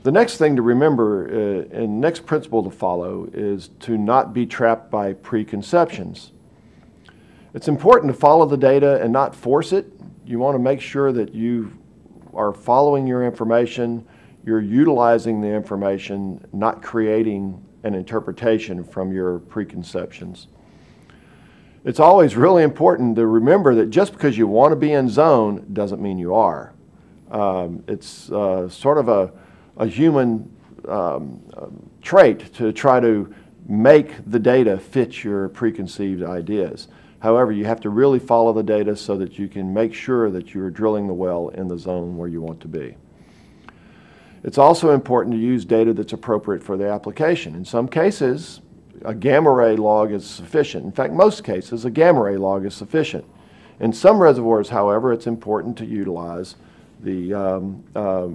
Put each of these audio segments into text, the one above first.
The next thing to remember and next principle to follow is to not be trapped by preconceptions. It's important to follow the data and not force it. You want to make sure that you are following your information, you're utilizing the information, not creating an interpretation from your preconceptions. It's always really important to remember that just because you want to be in zone doesn't mean you are. It's sort of a human trait to try to make the data fit your preconceived ideas. However, you have to really follow the data so that you can make sure that you're drilling the well in the zone where you want to be. It's also important to use data that's appropriate for the application. In some cases, a gamma ray log is sufficient. In fact, most cases, a gamma ray log is sufficient. In some reservoirs, however, it's important to utilize the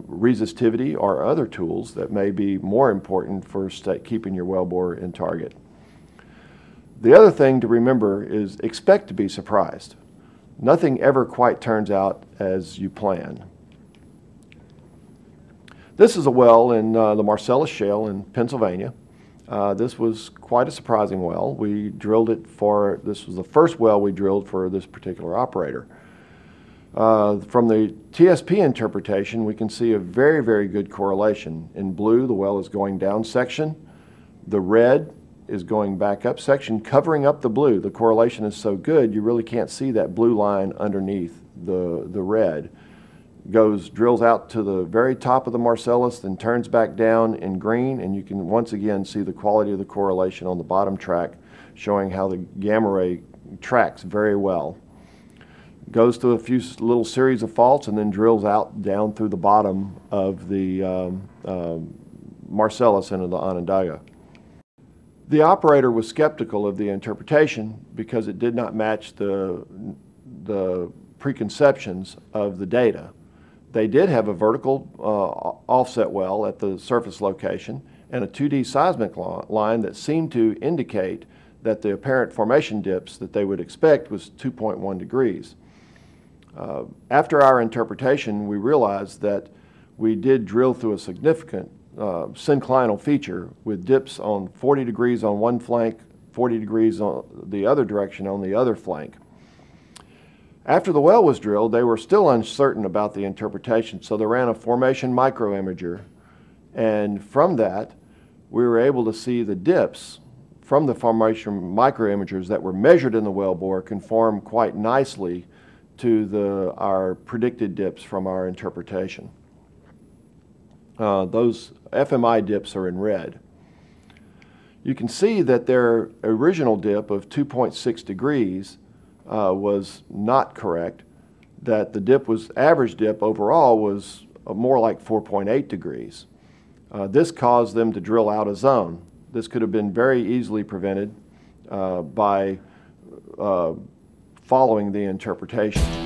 resistivity or other tools that may be more important for keeping your wellbore in target. The other thing to remember is expect to be surprised. Nothing ever quite turns out as you plan. This is a well in the Marcellus Shale in Pennsylvania. This was quite a surprising well. We drilled it this was the first well we drilled for this particular operator. From the TSP interpretation, we can see a very, very good correlation. In blue, the well is going down section. The red is going back up section, covering up the blue. The correlation is so good, you really can't see that blue line underneath the red. Drills out to the very top of the Marcellus, then turns back down in green, and you can once again see the quality of the correlation on the bottom track, showing how the gamma ray tracks very well. Goes through a few little series of faults and then drills out down through the bottom of the Marcellus into the Onondaga. The operator was skeptical of the interpretation because it did not match the preconceptions of the data. They did have a vertical offset well at the surface location and a 2D seismic line that seemed to indicate that the apparent formation dips that they would expect was 2.1 degrees. After our interpretation, we realized that we did drill through a significant synclinal feature with dips on 40 degrees on one flank, 40 degrees on the other direction on the other flank. After the well was drilled, they were still uncertain about the interpretation, so they ran a formation microimager, and from that, we were able to see the dips from the formation microimagers that were measured in the wellbore conform quite nicely to our predicted dips from our interpretation. Those FMI dips are in red. You can see that their original dip of 2.6 degrees was not correct, that the average dip overall was more like 4.8 degrees. This caused them to drill out of zone. This could have been very easily prevented by following the interpretation.